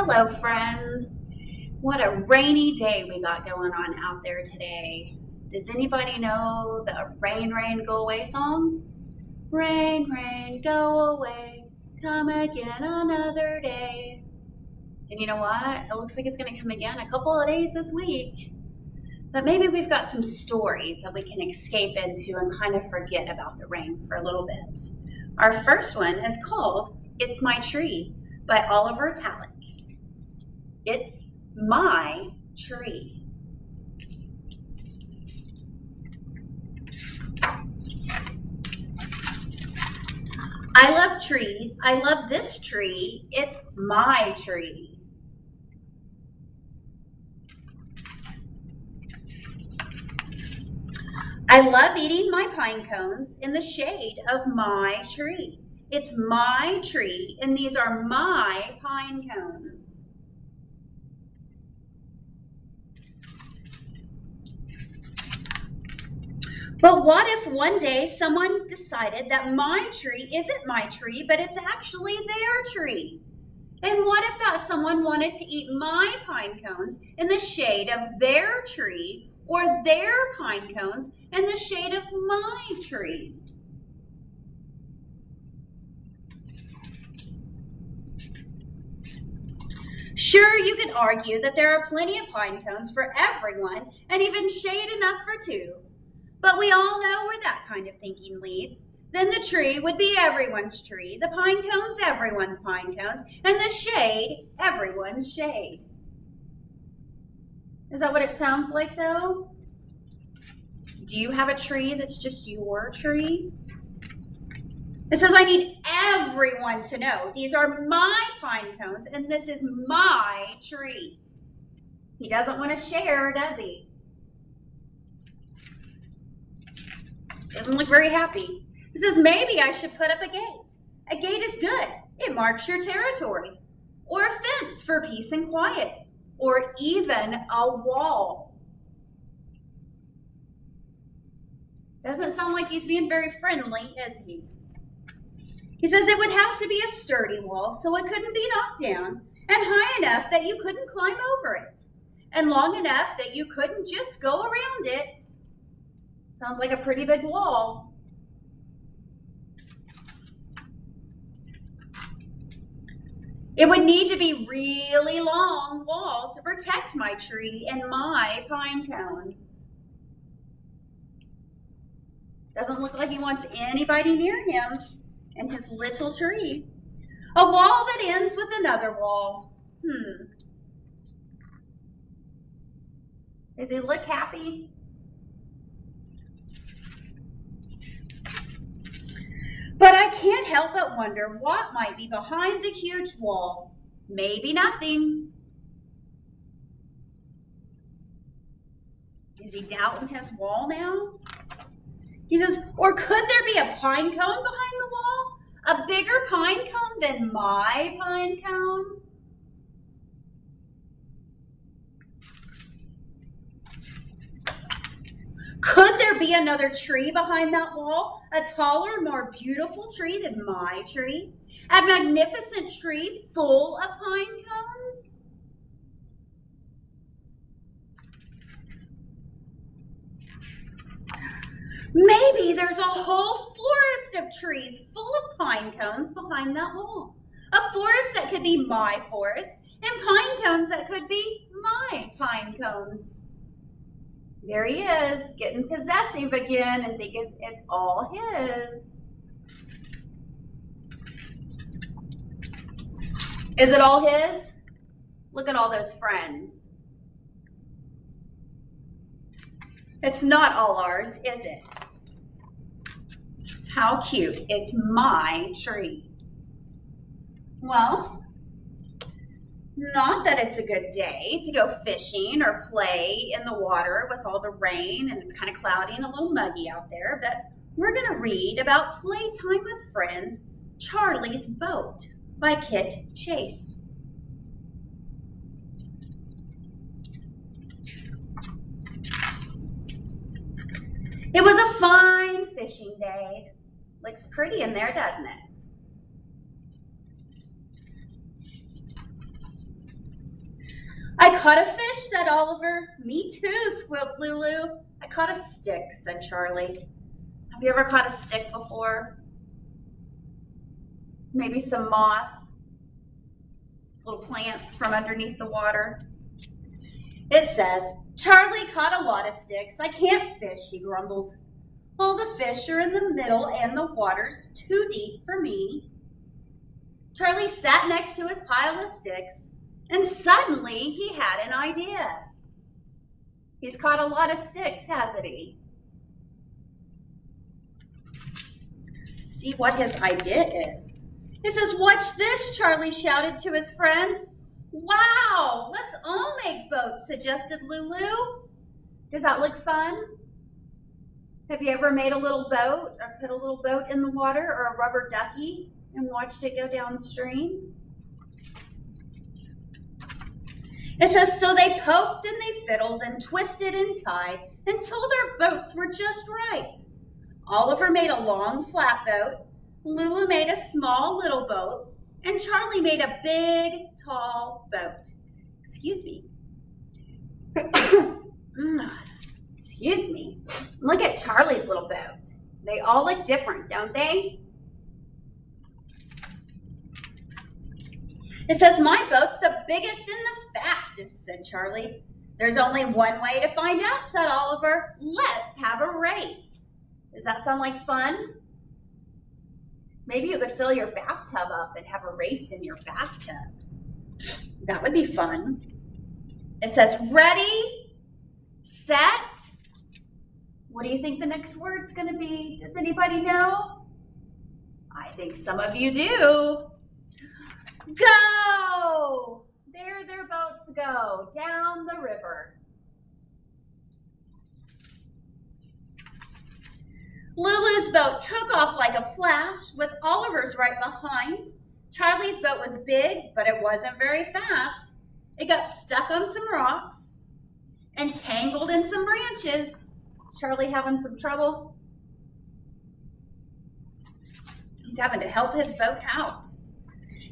Hello, friends. What a rainy day we got going on out there today. Does anybody know the Rain, Rain, Go Away song? Rain, rain, go away, come again another day. And you know what? It looks like it's going to come again a couple of days this week. But maybe we've got some stories that we can escape into and kind of forget about the rain for a little bit. Our first one is called It's My Tree by Oliver Tallett. It's my tree. I love trees. I love this tree. It's my tree. I love eating my pine cones in the shade of my tree. It's my tree, and these are my pine cones. But what if one day someone decided that my tree isn't my tree, but it's actually their tree? And what if that someone wanted to eat my pine cones in the shade of their tree, or their pine cones in the shade of my tree? Sure, you could argue that there are plenty of pine cones for everyone and even shade enough for two. But we all know where that kind of thinking leads. Then the tree would be everyone's tree, the pine cones everyone's pine cones, and the shade everyone's shade. Is that what it sounds like though? Do you have a tree that's just your tree? It says I need everyone to know these are my pine cones and this is my tree. He doesn't want to share, does he? Doesn't look very happy. He says maybe I should put up a gate. A gate is good. It marks your territory. Or a fence for peace and quiet. Or even a wall. Doesn't sound like he's being very friendly, is he? He says it would have to be a sturdy wall so it couldn't be knocked down, and high enough that you couldn't climb over it, and long enough that you couldn't just go around it. Sounds like a pretty big wall. It would need to be really long wall to protect my tree and my pine cones. Doesn't look like he wants anybody near him and his little tree. A wall that ends with another wall. Does he look happy? But I can't help but wonder what might be behind the huge wall. Maybe nothing. Is he doubting his wall now? He says, or could there be a pine cone behind the wall? A bigger pine cone than my pine cone? Could there be another tree behind that wall? A taller, more beautiful tree than my tree? A magnificent tree full of pine cones? Maybe there's a whole forest of trees full of pine cones behind that wall. A forest that could be my forest, and pine cones that could be my pine cones. There he is, getting possessive again and thinking it's all his. Is it all his? Look at all those friends. It's not all ours, is it? How cute. It's my tree. Well, not that it's a good day to go fishing or play in the water with all the rain and it's kind of cloudy and a little muggy out there, but we're going to read about Playtime with Friends, Charlie's Boat by Kit Chase. It was a fine fishing day. Looks pretty in there, doesn't it? I caught a fish, said Oliver. Me too, squealed Lulu. I caught a stick, said Charlie. Have you ever caught a stick before? Maybe some moss, little plants from underneath the water. It says, Charlie caught a lot of sticks. I can't fish, he grumbled. All the fish are in the middle and the water's too deep for me. Charlie sat next to his pile of sticks, and suddenly he had an idea. He's caught a lot of sticks, hasn't he? See what his idea is. It says, watch this, Charlie shouted to his friends. Wow, let's all make boats, suggested Lulu. Does that look fun? Have you ever made a little boat or put a little boat in the water or a rubber ducky and watched it go downstream? It says, so they poked and they fiddled and twisted and tied until their boats were just right. Oliver made a long flat boat, Lulu made a small little boat, and Charlie made a big, tall boat. Excuse me. Excuse me. Look at Charlie's little boat. They all look different, don't they? It says, my boat's the biggest and the fastest, said Charlie. There's only one way to find out, said Oliver. Let's have a race. Does that sound like fun? Maybe you could fill your bathtub up and have a race in your bathtub. That would be fun. It says, ready, set. What do you think the next word's going to be? Does anybody know? I think some of you do. Go! There their boats go, down the river. Lulu's boat took off like a flash, with Oliver's right behind. Charlie's boat was big, but it wasn't very fast. It got stuck on some rocks and tangled in some branches. Is Charlie having some trouble? He's having to help his boat out.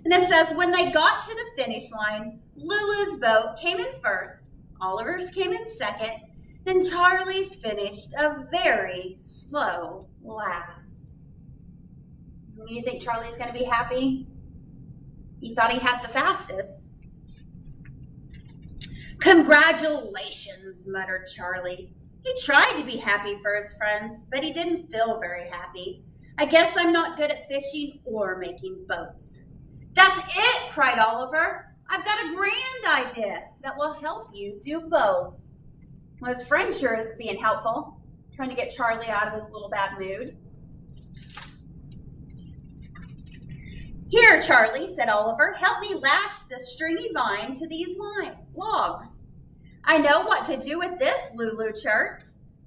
And it says, when they got to the finish line, Lulu's boat came in first, Oliver's came in second, and Charlie's finished a very slow last. You think Charlie's going to be happy? He thought he had the fastest. Congratulations, muttered Charlie. He tried to be happy for his friends, but he didn't feel very happy. I guess I'm not good at fishing or making boats. That's it, cried Oliver. I've got a grand idea that will help you do both. Well, his friend sure is being helpful, trying to get Charlie out of his little bad mood. Here, Charlie, said Oliver, help me lash the stringy vine to these logs. I know what to do with this, Lulu chirped.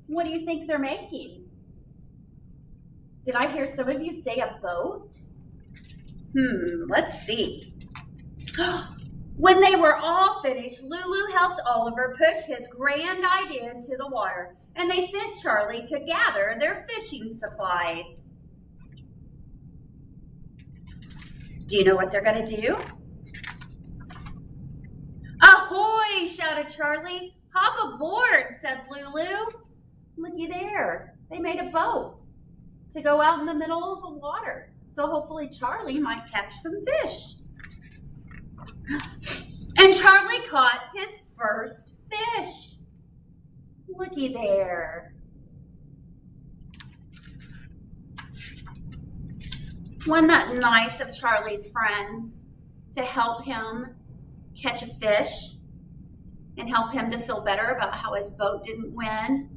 What do you think they're making? Did I hear some of you say a boat? Let's see. When they were all finished, Lulu helped Oliver push his grand idea into the water, and they sent Charlie to gather their fishing supplies. Do you know what they're going to do? Ahoy, shouted Charlie. Hop aboard, said Lulu. Looky there. They made a boat to go out in the middle of the water. So hopefully Charlie might catch some fish. And Charlie caught his first fish. Looky there. Wasn't that nice of Charlie's friends to help him catch a fish and help him to feel better about how his boat didn't win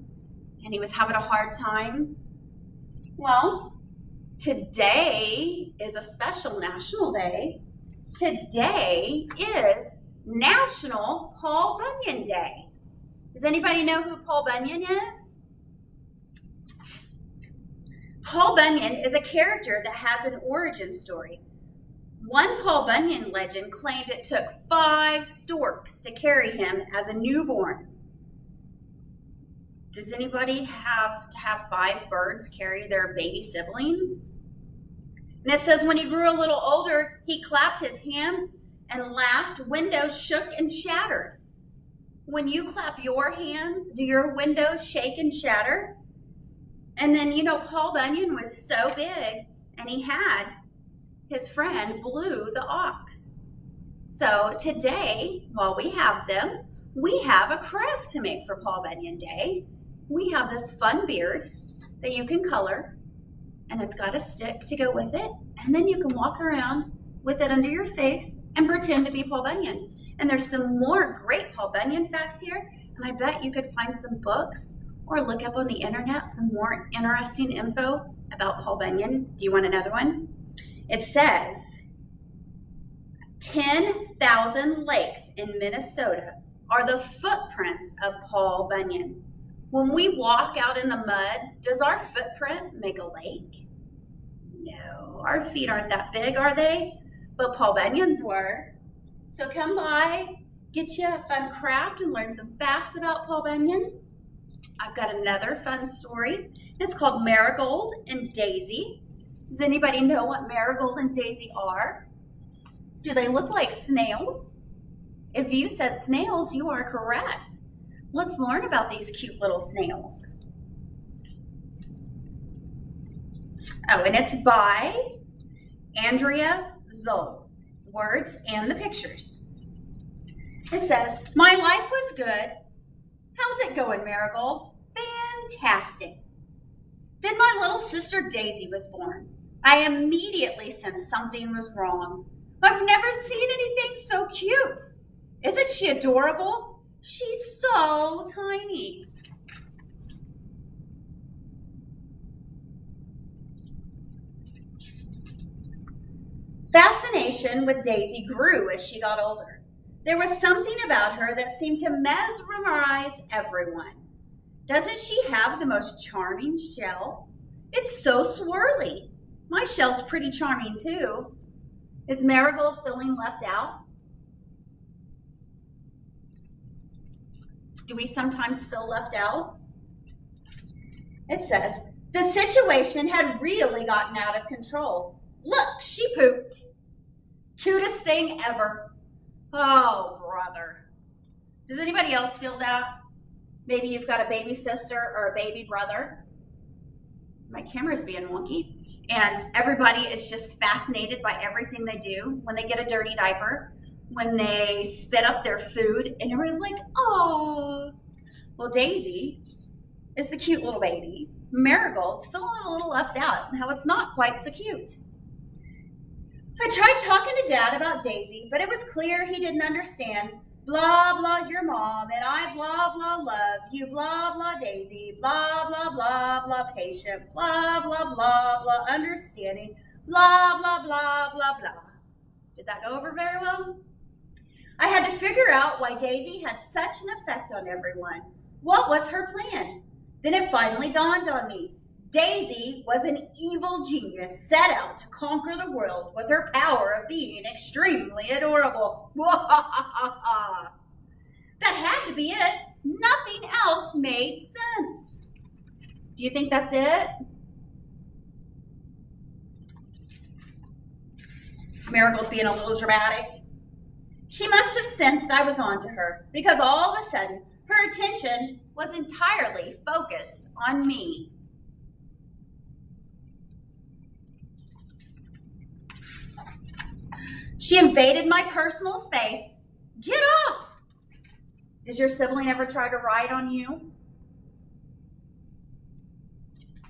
and he was having a hard time? Well, today is a special national day. Today is National Paul Bunyan Day. Does anybody know who Paul Bunyan is? Paul Bunyan is a character that has an origin story. One Paul Bunyan legend claimed it took 5 storks to carry him as a newborn. Does anybody have to have 5 birds carry their baby siblings? And it says when he grew a little older, he clapped his hands and laughed, windows shook and shattered. When you clap your hands, do your windows shake and shatter? And then, Paul Bunyan was so big, and he had his friend Blue the ox. So today, while we have them, we have a craft to make for Paul Bunyan Day. We have this fun beard that you can color, and it's got a stick to go with it, and then you can walk around with it under your face and pretend to be Paul Bunyan. And there's some more great Paul Bunyan facts here, and I bet you could find some books or look up on the internet some more interesting info about Paul Bunyan. Do you want another one? It says 10,000 lakes in Minnesota are the footprints of Paul Bunyan. When we walk out in the mud, does our footprint make a lake? No, our feet aren't that big, are they? But Paul Bunyan's were. So come by, get you a fun craft and learn some facts about Paul Bunyan. I've got another fun story. It's called Marigold and Daisy. Does anybody know what Marigold and Daisy are? Do they look like snails? If you said snails, you are correct. Let's learn about these cute little snails. Oh, and it's by Andrea Zoll. Words and the pictures. It says, my life was good. How's it going, Marigold? Fantastic. Then my little sister Daisy was born. I immediately sensed something was wrong. I've never seen anything so cute. Isn't she adorable? She's so tiny. Fascination with Daisy grew as she got older. There was something about her that seemed to mesmerize everyone. Doesn't she have the most charming shell? It's so swirly. My shell's pretty charming too. Is Marigold feeling left out? Do we sometimes feel left out? It says, the situation had really gotten out of control. Look, she pooped. Cutest thing ever. Oh, brother. Does anybody else feel that? Maybe you've got a baby sister or a baby brother. My camera's being wonky. And everybody is just fascinated by everything they do. When they get a dirty diaper, when they spit up their food, and everybody's like, oh. Well, Daisy is the cute little baby. Marigold's feeling a little left out, and how it's not quite so cute. I tried talking to Dad about Daisy, but it was clear he didn't understand. Blah, blah, your mom, and I blah, blah, love you, blah, blah, Daisy, blah, blah, blah, blah, patient, blah, blah, blah, blah, understanding, blah, blah, blah, blah, blah. Did that go over very well? I had to figure out why Daisy had such an effect on everyone. What was her plan? Then it finally dawned on me. Daisy was an evil genius set out to conquer the world with her power of being extremely adorable. That had to be it. Nothing else made sense. Do you think that's it? Is Marigold being a little dramatic? She must have sensed I was onto her, because all of a sudden her attention was entirely focused on me. She invaded my personal space. Get off! Did your sibling ever try to ride on you?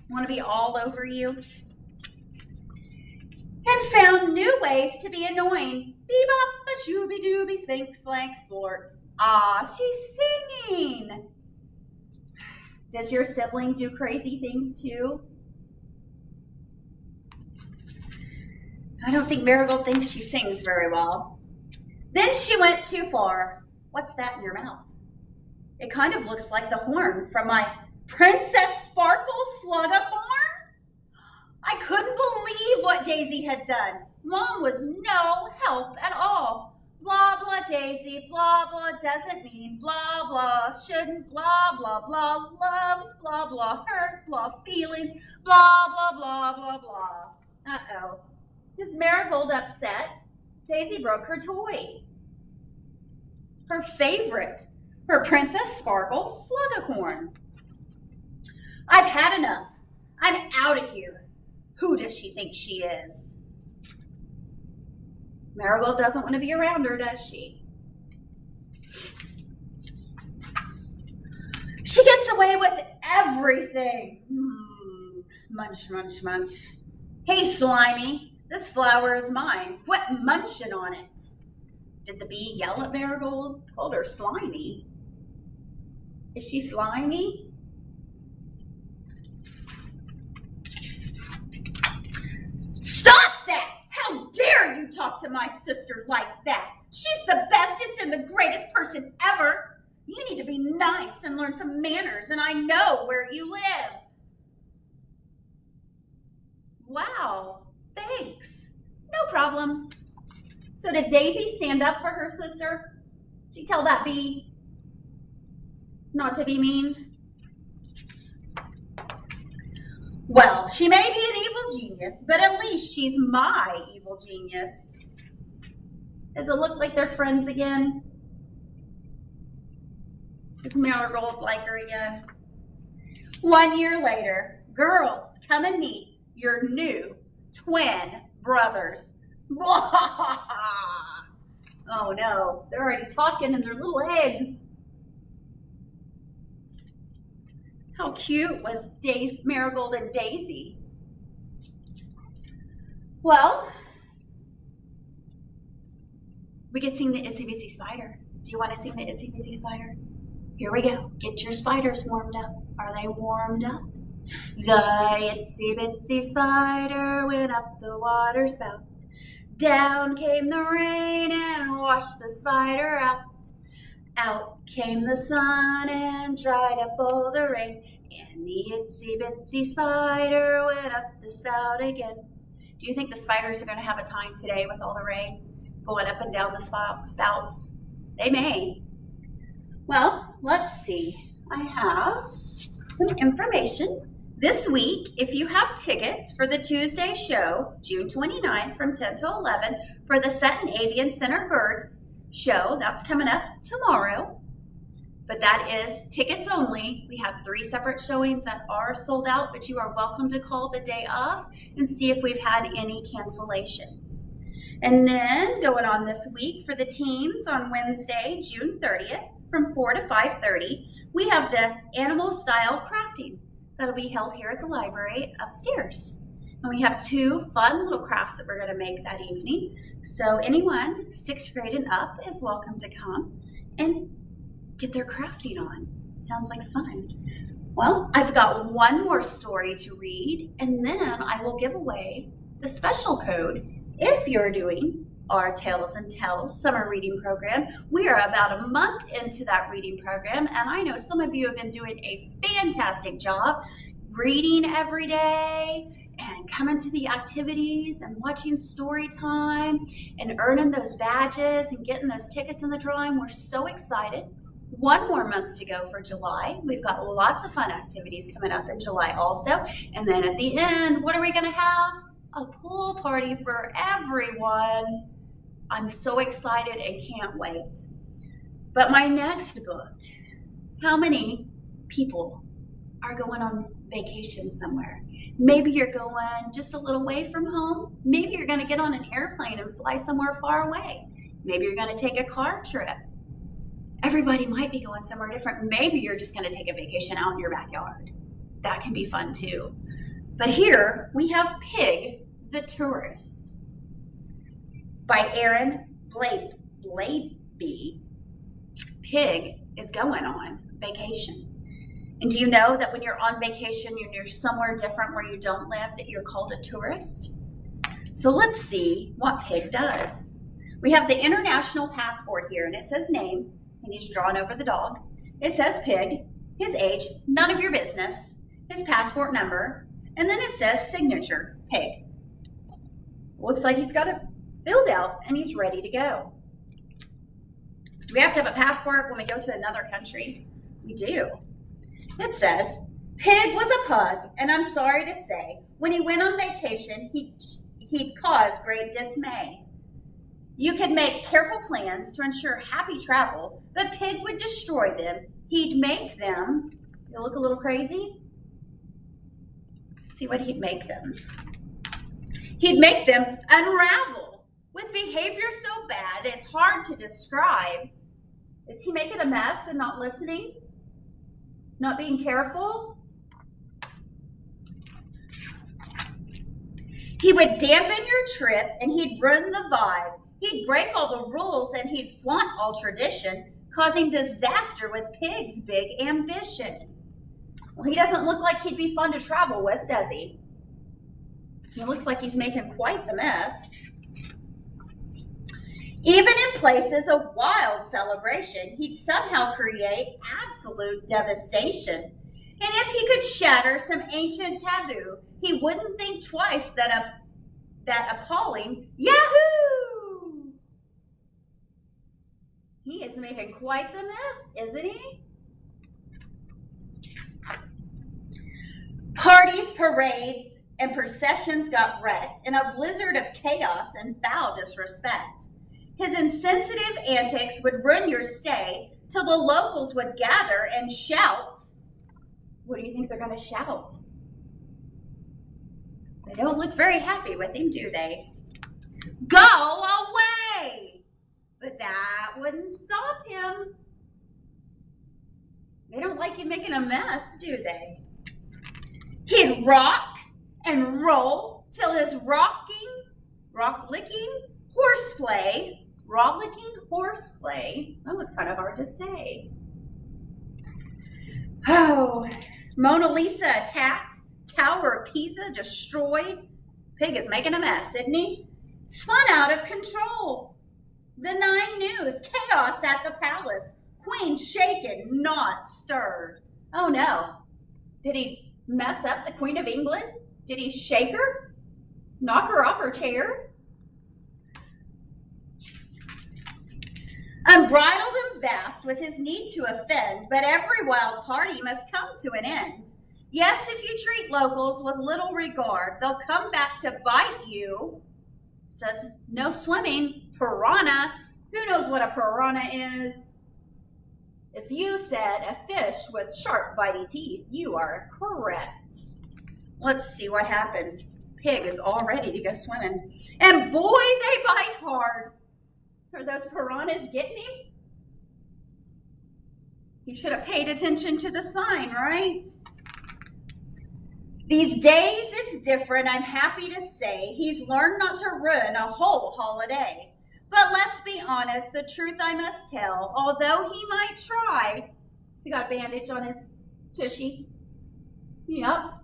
Want to be all over you? And found new ways to be annoying. Bebop, a shooby dooby, spink, slank, sport. Ah, she's singing. Does your sibling do crazy things too? I don't think Marigold thinks she sings very well. Then she went too far. What's that in your mouth? It kind of looks like the horn from my Princess Sparkle slug-a-thorn. I couldn't believe what Daisy had done. Mom was no help at all. Blah, blah, Daisy, blah, blah, doesn't mean blah, blah, shouldn't, blah, blah, blah, loves, blah, blah, hurt, blah, feelings, blah, blah, blah, blah, blah. Uh-oh. Is Marigold upset? Daisy broke her toy. Her favorite. Her Princess Sparkle Slugacorn. I've had enough. I'm out of here. Who does she think she is? Marigold doesn't want to be around her, does she? She gets away with everything. Munch, munch, munch. Hey, Slimy, this flower is mine. Quit munching on it. Did the bee yell at Marigold? Called her slimy. Is she slimy? Stop that! How dare you talk to my sister like that? She's the bestest and the greatest person ever. You need to be nice and learn some manners, and I know where you live. Wow, thanks. No problem. So did Daisy stand up for her sister? She tell that bee not to be mean? Well, she may be an evil genius, but at least she's my evil genius. Does it look like they're friends again? Does Marigold like her again? 1 year later, girls, come and meet your new twin brothers. Oh no, they're already talking in their little eggs. How cute was Marigold and Daisy? Well, we could sing the Itsy Bitsy Spider. Do you want to sing the Itsy Bitsy Spider? Here we go. Get your spiders warmed up. Are they warmed up? The itsy bitsy spider went up the water spout. Down came the rain and washed the spider out. Out came the sun and dried up all the rain. And the itsy bitsy spider went up the spout again. Do you think the spiders are going to have a time today with all the rain going up and down the spouts? They may. Well, let's see. I have some information. This week, if you have tickets for the Tuesday show, June 29th from 10 to 11, for the Sutton Avian Center Birds show, that's coming up tomorrow. But that is tickets only. We have 3 separate showings that are sold out, but you are welcome to call the day of and see if we've had any cancellations. And then going on this week for the teens on Wednesday, June 30th, from 4 to 5:30, we have the animal style crafting that'll be held here at the library upstairs. And we have 2 fun little crafts that we're going to make that evening. So anyone 6th grade and up is welcome to come and get their crafting on. Sounds like fun. Well, I've got one more story to read, and then I will give away the special code if you're doing our Tales and Tells summer reading program. We are about a month into that reading program, and I know some of you have been doing a fantastic job reading every day and coming to the activities and watching Storytime and earning those badges and getting those tickets in the drawing. We're so excited. 1 more month to go for July. We've got lots of fun activities coming up in July also. And then at the end, what are we going to have? A pool party for everyone. I'm so excited and can't wait. But my next book, how many people are going on vacation somewhere? Maybe you're going just a little way from home. Maybe you're going to get on an airplane and fly somewhere far away. Maybe you're going to take a car trip. Everybody might be going somewhere different. Maybe you're just going to take a vacation out in your backyard. That can be fun too. But here we have Pig the Tourist by Aaron Blabey. Pig is going on vacation. And do you know that when you're on vacation and you're somewhere different where you don't live, that you're called a tourist? So let's see what Pig does. We have the international passport here, and it says name, and he's drawn over the dog. It says Pig, his age, none of your business, his passport number, and then it says signature, Pig. Looks like he's got it filled out and he's ready to go. Do we have to have a passport when we go to another country? We do. It says, Pig was a pug, and I'm sorry to say, when he went on vacation, he caused great dismay. You could make careful plans to ensure happy travel, but Pig would destroy them. He'd make them, does it look a little crazy? See what he'd make them. He'd make them unravel with behavior so bad it's hard to describe. Is he making a mess and not listening? Not being careful? He would dampen your trip and he'd ruin the vibe. He'd break all the rules and he'd flaunt all tradition, causing disaster with Pig's big ambition. Well, he doesn't look like he'd be fun to travel with, does he? He looks like he's making quite the mess. Even in places of wild celebration, he'd somehow create absolute devastation. And if he could shatter some ancient taboo, he wouldn't think twice that appalling Yahoo! He is making quite the mess, isn't he? Parties, parades, and processions got wrecked in a blizzard of chaos and foul disrespect. His insensitive antics would ruin your stay till the locals would gather and shout. What do you think they're going to shout? They don't look very happy with him, do they? Go away! But that wouldn't stop him. They don't like him making a mess, do they? He'd rock and roll till his rock-licking horseplay, that was kind of hard to say. Oh, Mona Lisa attacked, Tower of Pisa destroyed. Pig is making a mess, isn't he? Spun out of control. The 9 News, chaos at the palace. Queen shaken, not stirred. Oh no, did he mess up the Queen of England? Did he shake her? Knock her off her chair? Unbridled and vast was his need to offend, but every wild party must come to an end. Yes, if you treat locals with little regard, they'll come back to bite you. Says, no swimming, piranha. Who knows what a piranha is? If you said a fish with sharp, bitey teeth, you are correct. Let's see what happens. Pig is all ready to go swimming. And boy, they bite hard. Are those piranhas getting him? He should have paid attention to the sign, right? These days, it's different, I'm happy to say. He's learned not to ruin a whole holiday. But let's be honest, the truth I must tell, although he might try. He's got a bandage on his tushy. Yep.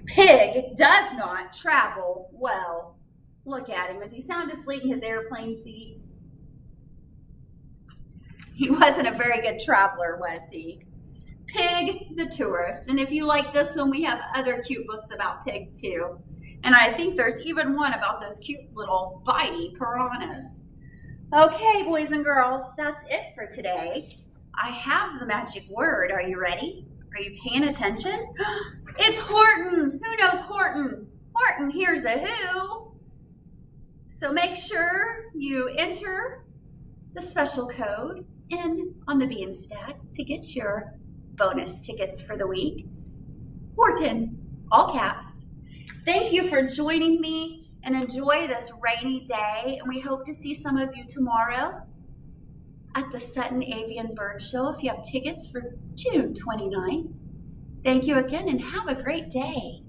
Pig does not travel well. Look at him. Is he sound asleep in his airplane seat? He wasn't a very good traveler, was he? Pig the Tourist. And if you like this one, we have other cute books about Pig too. And I think there's even one about those cute little bitey piranhas. Okay, boys and girls, that's it for today. I have the magic word. Are you ready? Are you paying attention? It's Horton. Who knows Horton? Horton, here's a who. So make sure you enter the special code in on the Beanstack to get your bonus tickets for the week. Horton, all caps. Thank you for joining me and enjoy this rainy day. And we hope to see some of you tomorrow at the Sutton Avian Bird Show if you have tickets for June 29th. Thank you again and have a great day.